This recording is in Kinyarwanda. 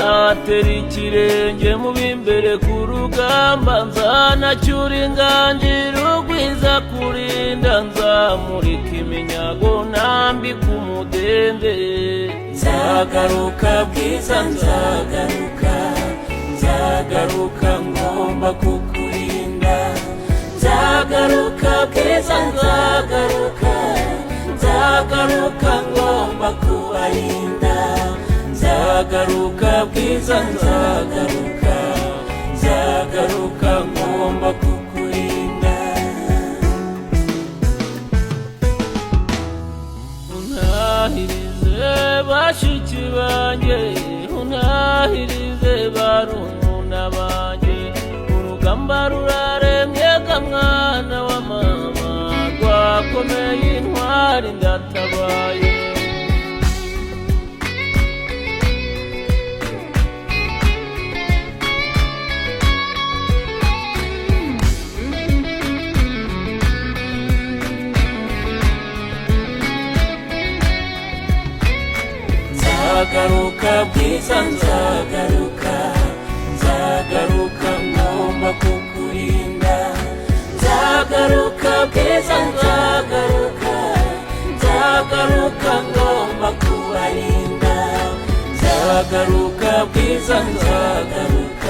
ntatera ikirenge mu b'imbere ku rugamba, nzanacyura inganji rugwiza kurinda, nzamurika iminyago nambika umudende. Nzagaruka bwiza, nzagaruka, nzagaruka ngomba kukurinda. Nzagaruka bwiza, nzagaruka, nzagaruka ngomba kubarinda. Nzagaruka bwiza, nzagaruka, nzagaruka ngomba kukurinda. Untahirize bashiki banjye, untahirize barumuna banjye, urugamba ruraremye ga mwana wa mama, rwakomeye intwari ndatabaye. Nzagaruka bwiza, nzagaruka, nzagaruka ngomba kukurinda. Nzagaruka bwiza, nzagaruka, nzagaruka ngomba kubarinda. Nzagaruka bwiza, nzagaruka.